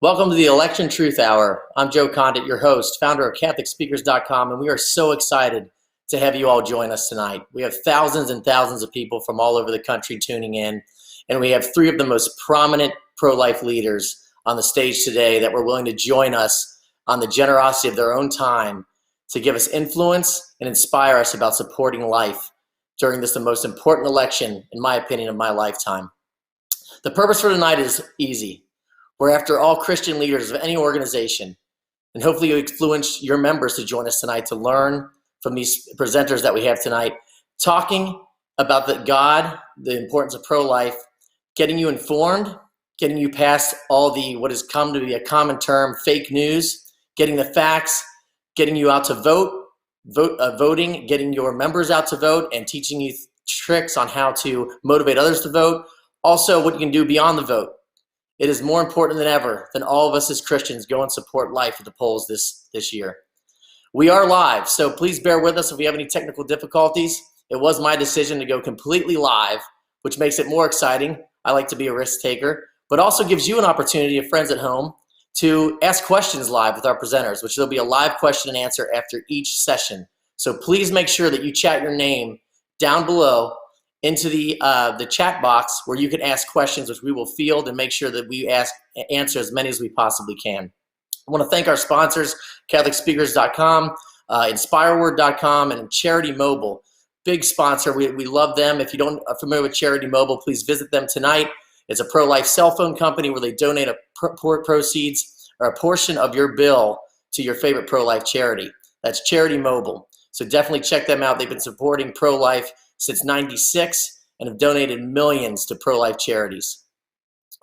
Welcome to the Election Truth Hour. I'm Joe Condit, your host, founder of CatholicSpeakers.com, and we are so excited to have you all join us tonight. We have thousands and thousands of people from all over the country tuning in, and we have three of the most prominent pro-life leaders on the stage today that were willing to join us on the generosity of their own time to give us influence and inspire us about supporting life during this, the most important election, in my opinion, of my lifetime. The purpose for tonight is easy. We're after all Christian leaders of any organization, and hopefully you influence your members to join us tonight to learn from these presenters that we have tonight, talking about the importance of pro-life, getting you informed, getting you past all the what has come to be a common term, fake news, getting the facts, getting you out to voting, getting your members out to vote, and teaching you tricks on how to motivate others to vote. Also, what you can do beyond the vote. It is more important than ever than all of us as Christians go and support life at the polls this year. We are live, so please bear with us if we have any technical difficulties. It was my decision to go completely live, which makes it more exciting. I like to be a risk taker, but also gives you an opportunity of friends at home to ask questions live with our presenters, which there'll be a live question and answer after each session. So please make sure that you chat your name down below into the chat box where you can ask questions, which we will field and make sure that we answer as many as we possibly can. I want to thank our sponsors, CatholicSpeakers.com, InspireWord.com, and Charity Mobile. Big sponsor. We love them. If you don't are familiar with Charity Mobile, please visit them tonight. It's a pro-life cell phone company where they donate proceeds or a portion of your bill to your favorite pro-life charity. That's Charity Mobile. So definitely check them out. They've been supporting pro-life since '96 and have donated millions to pro-life charities.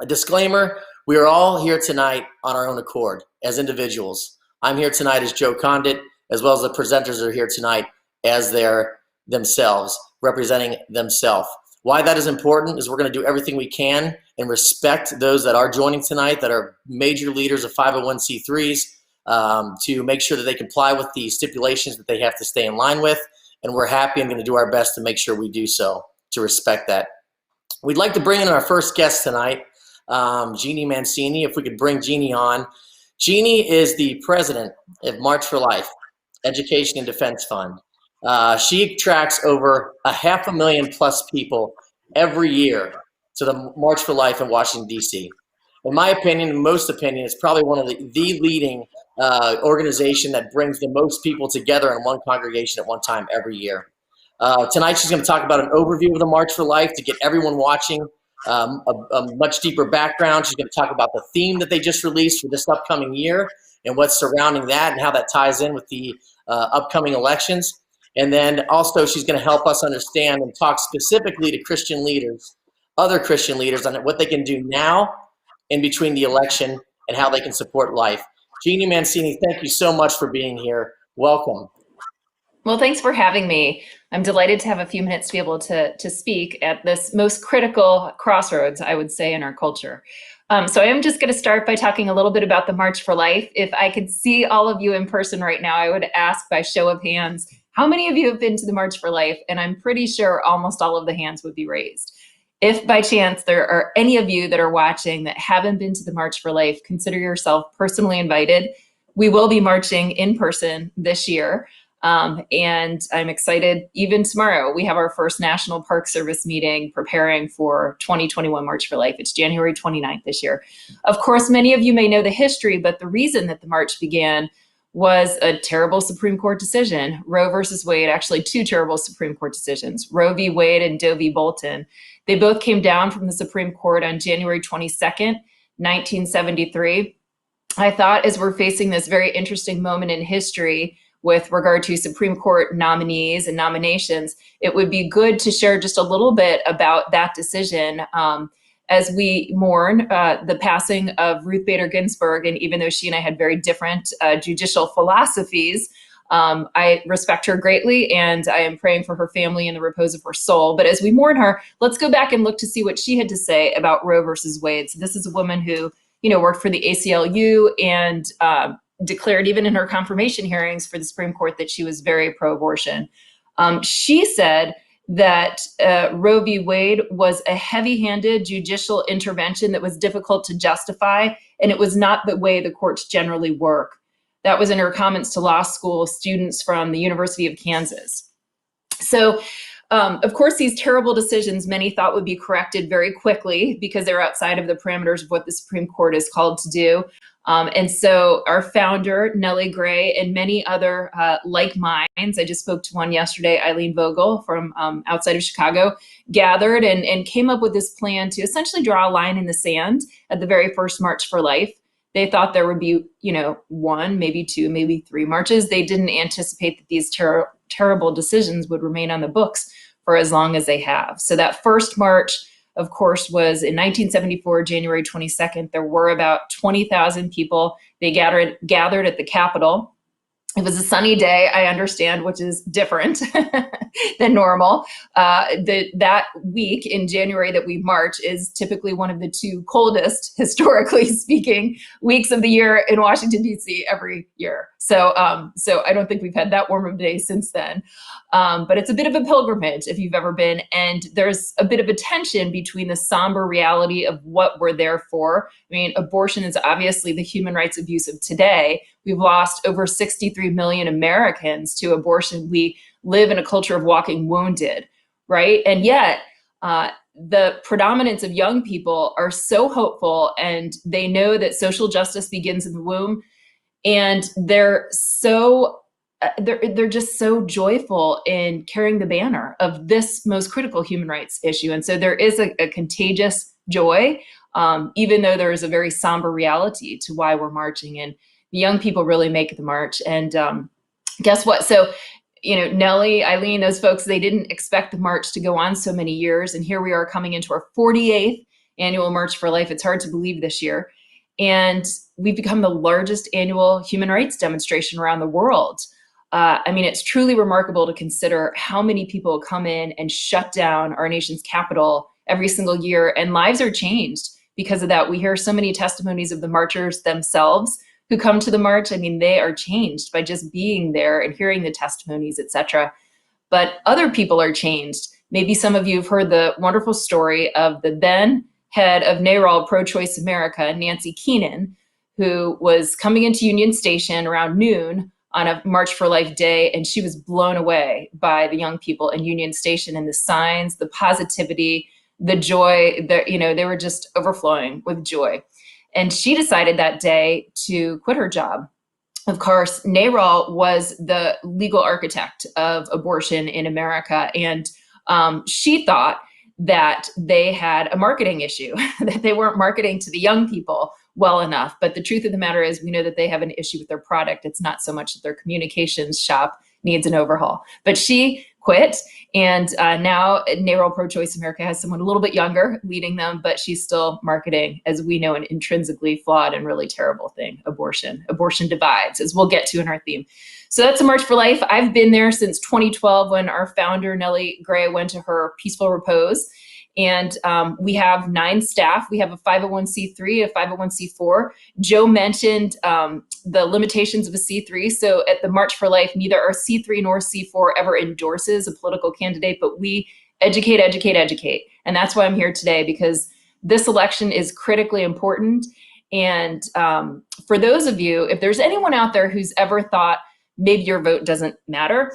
A disclaimer, we are all here tonight on our own accord as individuals. I'm here tonight as Joe Condit, as well as the presenters are here tonight as themselves, representing themselves. Why that is important is we're going to do everything we can and respect those that are joining tonight that are major leaders of 501c3s to make sure that they comply with the stipulations that they have to stay in line with. And we're happy and going to do our best to make sure we do so, to respect that. We'd like to bring in our first guest tonight, Jeanne Mancini, if we could bring Jeanne on. Jeanne is the president of March for Life, Education and Defense Fund. She tracks over 500,000 plus people every year to the March for Life in Washington, D.C. In my opinion, in most opinion, it's probably one of the leading organization that brings the most people together in one congregation at one time every year. Tonight, she's going to talk about an overview of the March for Life to get everyone watching a much deeper background. She's going to talk about the theme that they just released for this upcoming year and what's surrounding that and how that ties in with the upcoming elections. And then also she's going to help us understand and talk specifically to Christian leaders, other Christian leaders, on what they can do now in between the election and how they can support life. Jeanne Mancini, thank you so much for being here. Welcome. Well, thanks for having me. I'm delighted to have a few minutes to be able to speak at this most critical crossroads, I would say, in our culture. So I am just going to start by talking a little bit about the March for Life. If I could see all of you in person right now, I would ask by show of hands, how many of you have been to the March for Life? And I'm pretty sure almost all of the hands would be raised. If by chance there are any of you that are watching that haven't been to the March for Life, consider yourself personally invited. We will be marching in person this year. And I'm excited. Even tomorrow, we have our first National Park Service meeting preparing for 2021 March for Life. It's January 29th this year. Of course, many of you may know the history, but the reason that the march began was a terrible Supreme Court decision. Roe versus Wade, actually two terrible Supreme Court decisions, Roe v. Wade and Doe v. Bolton. They both came down from the Supreme Court on January 22nd, 1973. I thought as we're facing this very interesting moment in history with regard to Supreme Court nominees and nominations, it would be good to share just a little bit about that decision as we mourn the passing of Ruth Bader Ginsburg. And even though she and I had very different judicial philosophies, I respect her greatly, and I am praying for her family and the repose of her soul. But as we mourn her, let's go back and look to see what she had to say about Roe versus Wade. So this is a woman who, worked for the ACLU and declared even in her confirmation hearings for the Supreme Court that she was very pro-abortion. She said that Roe v. Wade was a heavy-handed judicial intervention that was difficult to justify, and it was not the way the courts generally work. That was in her comments to law school students from the University of Kansas. So, of course, these terrible decisions many thought would be corrected very quickly because they're outside of the parameters of what the Supreme Court is called to do. And so our founder, Nellie Gray, and many other like minds, I just spoke to one yesterday, Eileen Vogel from outside of Chicago, gathered and came up with this plan to essentially draw a line in the sand at the very first March for Life. They thought there would be, one, maybe two, maybe three marches. They didn't anticipate that these terrible decisions would remain on the books for as long as they have. So that first march, of course, was in 1974, January 22nd. There were about 20,000 people. They gathered at the Capitol. It was a sunny day, I understand, which is different than normal. That week in January that we march is typically one of the two coldest, historically speaking, weeks of the year in Washington, D.C. every year. So I don't think we've had that warm of a day since then. But it's a bit of a pilgrimage if you've ever been. And there's a bit of a tension between the somber reality of what we're there for. I mean, abortion is obviously the human rights abuse of today. We've lost over 63 million Americans to abortion. We live in a culture of walking wounded, right? And yet, the predominance of young people are so hopeful, and they know that social justice begins in the womb. And they're just so joyful in carrying the banner of this most critical human rights issue. And so there is a contagious joy, even though there is a very somber reality to why we're marching. And the young people really make the march. And guess what? So, Nellie, Eileen, those folks, they didn't expect the march to go on so many years. And here we are coming into our 48th annual March for Life. It's hard to believe this year. And we've become the largest annual human rights demonstration around the world. It's truly remarkable to consider how many people come in and shut down our nation's capital every single year, and lives are changed because of that. We hear so many testimonies of the marchers themselves who come to the march. They are changed by just being there and hearing the testimonies, etc. But other people are changed. Maybe some of you have heard the wonderful story of the then head of NARAL Pro-Choice America, Nancy Keenan, who was coming into Union Station around noon on a March for Life day, and she was blown away by the young people in Union Station and the signs, the positivity, the joy. They were just overflowing with joy. And she decided that day to quit her job. Of course, NARAL was the legal architect of abortion in America, and she thought that they had a marketing issue, that they weren't marketing to the young people well enough. But the truth of the matter is, we know that they have an issue with their product. It's not so much that their communications shop needs an overhaul. But she quit, and now NARAL Pro-Choice America has someone a little bit younger leading them, but she's still marketing, as we know, an intrinsically flawed and really terrible thing, abortion. Abortion divides, as we'll get to in our theme. So that's a March for Life. I've been there since 2012 when our founder, Nellie Gray, went to her peaceful repose. And we have 9 staff. We have a 501c3, a 501c4. Joe mentioned the limitations of a C3. So at the March for Life, neither our C3 nor C4 ever endorses a political candidate, but we educate, educate, educate. And that's why I'm here today, because this election is critically important. And for those of you, if there's anyone out there who's ever thought maybe your vote doesn't matter,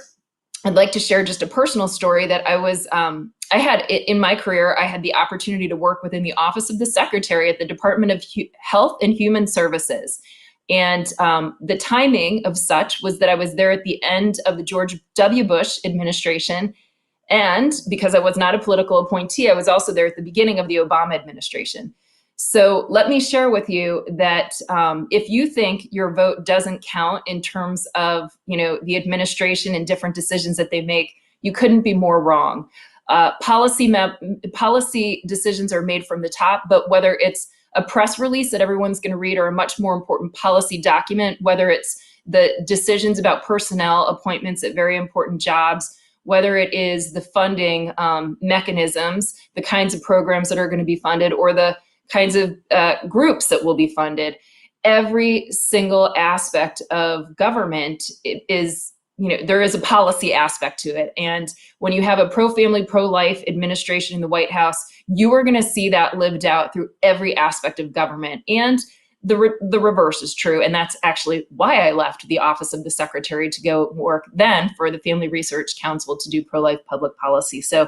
I'd like to share just a personal story that I had in my career. I had the opportunity to work within the Office of the Secretary at the Department of Health and Human Services. And the timing of such was that I was there at the end of the George W. Bush administration. And because I was not a political appointee, I was also there at the beginning of the Obama administration. So let me share with you that if you think your vote doesn't count in terms of, the administration and different decisions that they make, you couldn't be more wrong. Policy decisions are made from the top, but whether it's a press release that everyone's going to read or a much more important policy document, whether it's the decisions about personnel appointments at very important jobs, whether it is the funding mechanisms, the kinds of programs that are going to be funded, or the kinds of groups that will be funded. Every single aspect of government is there is a policy aspect to it. And when you have a pro-family, pro-life administration in the White House, you are going to see that lived out through every aspect of government. And the reverse is true. And that's actually why I left the office of the secretary to go work then for the Family Research Council to do pro-life public policy. So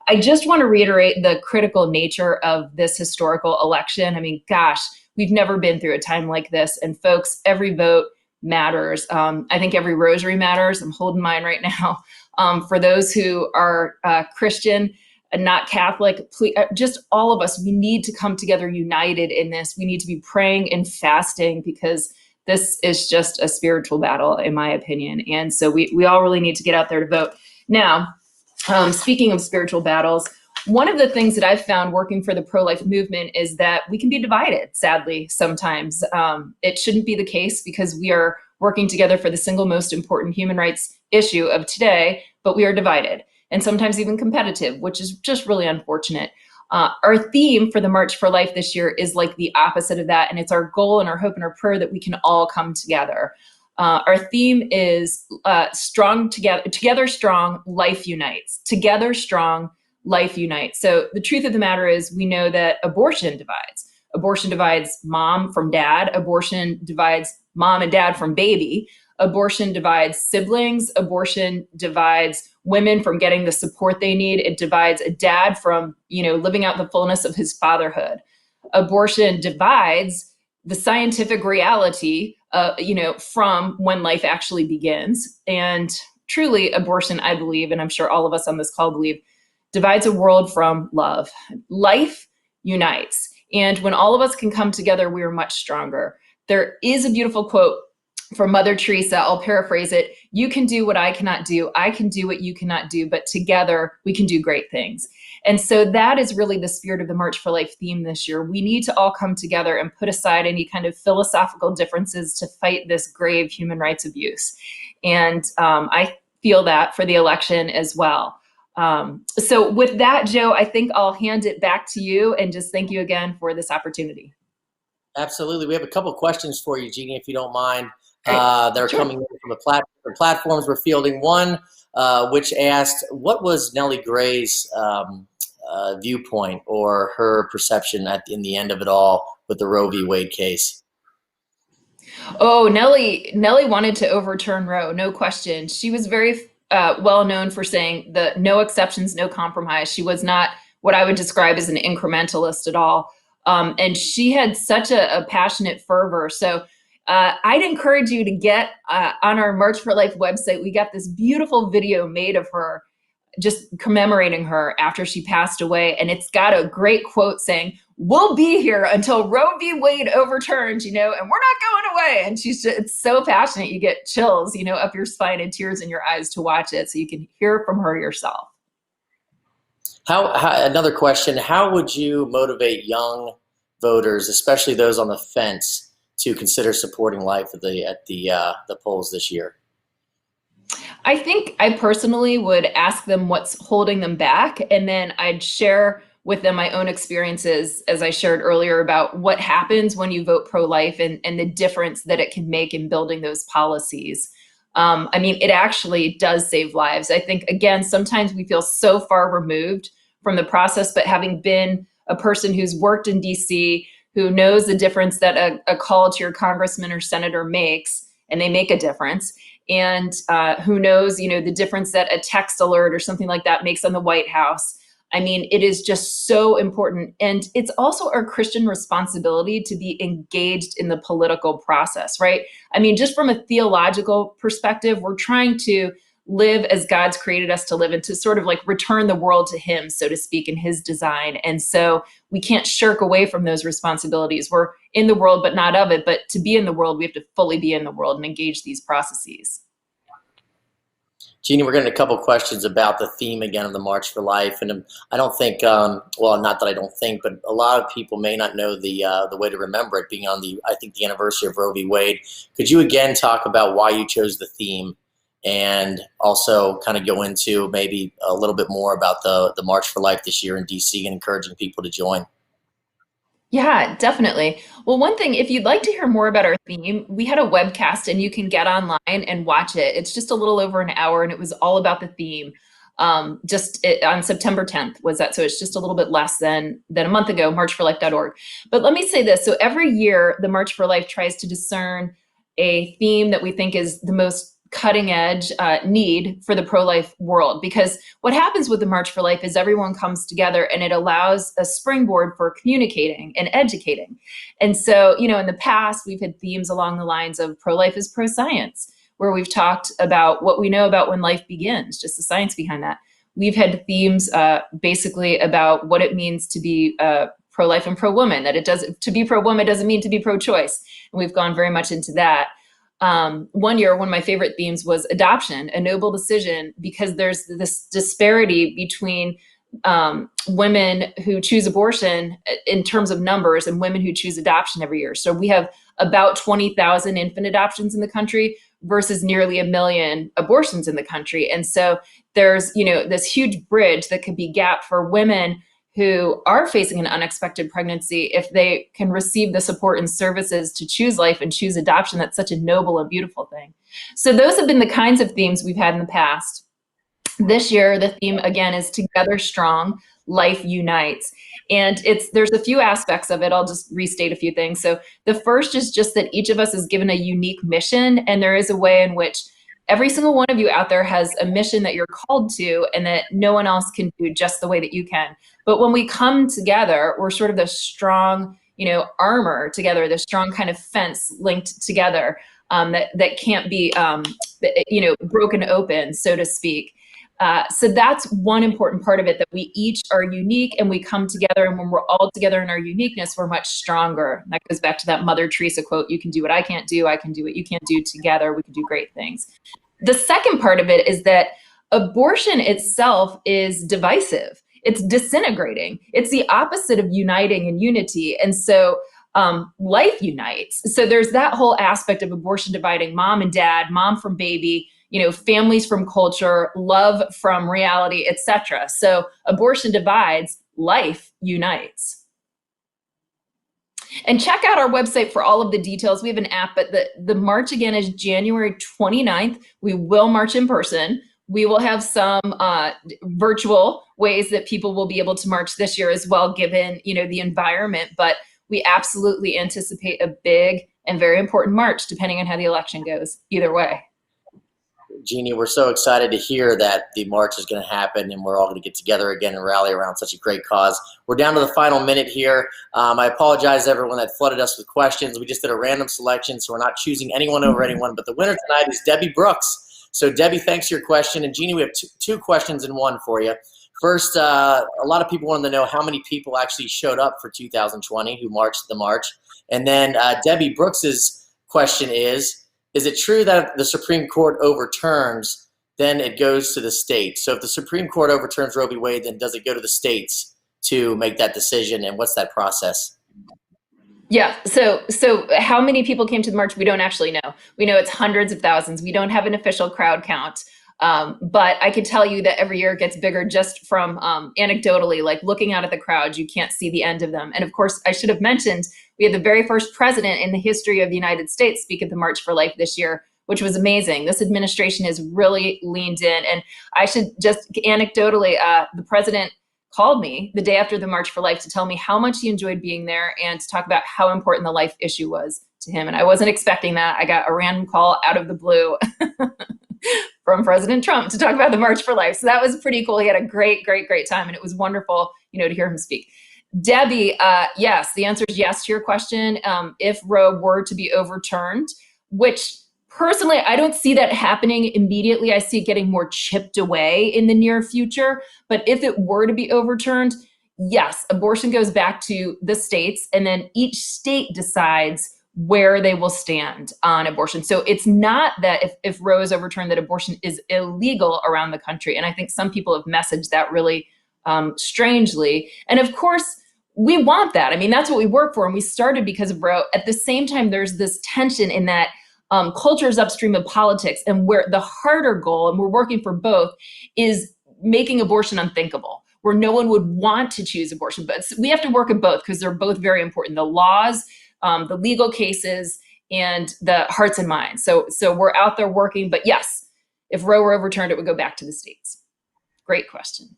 I just want to reiterate the critical nature of this historical election. I mean, gosh, we've never been through a time like this. And folks, every vote matters. I think every rosary matters. I'm holding mine right now. For those who are Christian and not Catholic, please, just all of us, we need to come together united in this. We need to be praying and fasting because this is just a spiritual battle, in my opinion. And so we all really need to get out there to vote. Now, speaking of spiritual battles, one of the things that I've found working for the pro-life movement is that we can be divided, sadly, sometimes. It shouldn't be the case because we are working together for the single most important human rights issue of today, but we are divided and sometimes even competitive, which is just really unfortunate. Our theme for the March for Life this year is like the opposite of that, and it's our goal and our hope and our prayer that we can all come together. Our theme is strong together strong, life unites. Together strong, life unites. So the truth of the matter is we know that abortion divides. Abortion divides mom from dad. Abortion divides mom and dad from baby. Abortion divides siblings. Abortion divides women from getting the support they need. It divides a dad from, living out the fullness of his fatherhood. Abortion divides the scientific reality, from when life actually begins. And truly, abortion, I believe, and I'm sure all of us on this call believe, divides a world from love. Life unites. And when all of us can come together, we are much stronger. There is a beautiful quote from Mother Teresa. I'll paraphrase it. You can do what I cannot do. I can do what you cannot do, but together we can do great things. And so that is really the spirit of the March for Life theme this year. We need to all come together and put aside any kind of philosophical differences to fight this grave human rights abuse. And I feel that for the election as well. So with that, Joe, I think I'll hand it back to you and just thank you again for this opportunity. Absolutely. We have a couple of questions for you, Jeanne, if you don't mind. That are coming in from the platforms. We're fielding one, which asked, what was Nellie Gray's viewpoint or her perception in the end of it all with the Roe v. Wade case? Oh, Nellie wanted to overturn Roe, no question. She was very well known for saying the no exceptions, no compromise. She was not what I would describe as an incrementalist at all. And she had such a passionate fervor. So I'd encourage you to get on our March for Life website. We got this beautiful video made of her just commemorating her after she passed away. And it's got a great quote saying, "We'll be here until Roe v. Wade overturned, and we're not going away." And it's so passionate. You get chills, up your spine and tears in your eyes to watch it. So you can hear from her yourself. Another question, how would you motivate young voters, especially those on the fence, to consider supporting life at the polls this year? I think I personally would ask them what's holding them back, and then I'd share with them my own experiences, as I shared earlier, about what happens when you vote pro-life and the difference that it can make in building those policies. It actually does save lives. I think, again, sometimes we feel so far removed from the process, but having been a person who's worked in DC, who knows the difference that a call to your congressman or senator makes, and they make a difference, and who knows, the difference that a text alert or something like that makes on the White House. It is just so important. And it's also our Christian responsibility to be engaged in the political process, right? Just from a theological perspective, we're trying to live as God's created us to live and to sort of like return the world to him, so to speak, in his design. And so we can't shirk away from those responsibilities. We're in the world, but not of it. But to be in the world, we have to fully be in the world and engage these processes. Jeanne, we're getting a couple questions about the theme again of the March for Life. And I don't think, not that I don't think, but a lot of people may not know the way to remember it being on the anniversary of Roe v. Wade. Could you again talk about why you chose the theme and also kind of go into maybe a little bit more about the March for Life this year in DC and encouraging people to join? Yeah, definitely. Well, one thing, if you'd like to hear more about our theme, we had a webcast and you can get online and watch it. It's just a little over an hour and it was all about the theme. On September 10th was that. So it's just a little bit less than a month ago, marchforlife.org. But let me say this. So every year, the March for Life tries to discern a theme that we think is the most cutting edge need for the pro-life world, because what happens with the March for Life is everyone comes together and it allows a springboard for communicating and educating. And so, in the past, we've had themes along the lines of pro-life is pro-science, where we've talked about what we know about when life begins, just the science behind that. We've had themes basically about what it means to be pro-life and pro-woman, that to be pro-woman doesn't mean to be pro-choice. And we've gone very much into that. One year, one of my favorite themes was adoption, a noble decision, because there's this disparity between women who choose abortion in terms of numbers and women who choose adoption every year. So we have about 20,000 infant adoptions in the country versus nearly 1 million abortions in the country. And so there's, this huge bridge that could be gapped for women who are facing an unexpected pregnancy. If they can receive the support and services to choose life and choose adoption, that's such a noble and beautiful thing. So those have been the kinds of themes we've had in the past. This year, the theme again is Together Strong, Life Unites. And there's a few aspects of it. I'll just restate a few things. So the first is just that each of us is given a unique mission, and there is a way in which every single one of you out there has a mission that you're called to and that no one else can do just the way that you can. But when we come together, we're sort of the strong, armor together, the strong kind of fence linked together that can't be, broken open, so to speak. So that's one important part of it, that we each are unique and we come together. And when we're all together in our uniqueness, we're much stronger. That goes back to that Mother Teresa quote, you can do what I can't do. I can do what you can't do. Together, we can do great things. The second part of it is that abortion itself is divisive. It's disintegrating. It's the opposite of uniting and unity. And so life unites. So there's that whole aspect of abortion dividing mom and dad, mom from baby, families from culture, love from reality, etc. So abortion divides, life unites. And check out our website for all of the details. We have an app, but the march again is January 29th. We will march in person. We will have some virtual ways that people will be able to march this year as well, given the environment. But we absolutely anticipate a big and very important march, depending on how the election goes, either way. Jeannie, we're so excited to hear that the march is going to happen and we're all going to get together again and rally around such a great cause. We're down to the final minute here. I apologize to everyone that flooded us with questions. We just did a random selection, so we're not choosing anyone over anyone, but the winner tonight is Debbie Brooks. So Debbie, thanks for your question. And Jeannie, we have two questions in one for you. First, a lot of people wanted to know how many people actually showed up for 2020 who marched the march. And then Debbie Brooks's question is it true that if the Supreme Court overturns, then it goes to the states? So if the Supreme Court overturns Roe v. Wade, then does it go to the states to make that decision? And what's that process? Yeah. So how many people came to the march? We don't actually know. We know it's hundreds of thousands. We don't have an official crowd count. But I can tell you that every year it gets bigger just from anecdotally, like looking out at the crowd, you can't see the end of them. And of course, I should have mentioned, we had the very first president in the history of the United States speak at the March for Life this year, which was amazing. This administration has really leaned in. And I should just anecdotally, the president called me the day after the March for Life to tell me how much he enjoyed being there and to talk about how important the life issue was to him. And I wasn't expecting that. I got a random call out of the blue from President Trump to talk about the March for Life. So that was pretty cool. He had a great time, and it was wonderful, to hear him speak. Debbie, yes, the answer is yes to your question. If Roe were to be overturned, which personally, I don't see that happening immediately. I see it getting more chipped away in the near future. But if it were to be overturned, yes, abortion goes back to the states, and then each state decides where they will stand on abortion. So it's not that if Roe is overturned, that abortion is illegal around the country. And I think some people have messaged that really strangely. And of course, we want that. I mean, that's what we work for. And we started because of Roe. At the same time, there's this tension in that culture is upstream of politics, and where the harder goal, and we're working for both, is making abortion unthinkable. where no one would want to choose abortion. But we have to work at both because they're both very important. The laws, the legal cases, and the hearts and minds. So we're out there working. But yes, if Roe were overturned, it would go back to the states. Great question.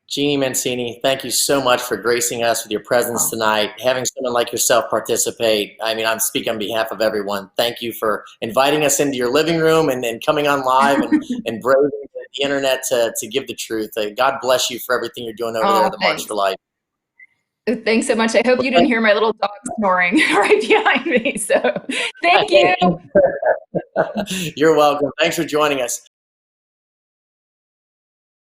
Jeanne Mancini, thank you so much for gracing us with your presence tonight. Having someone like yourself participate, I mean, I'm speaking on behalf of everyone. Thank you for inviting us into your living room and coming on live and braving the internet to give the truth. God bless you for everything you're doing over there at the March for Life. Thanks so much. I hope you didn't hear my little dog snoring right behind me. So thank you. You're welcome. Thanks for joining us.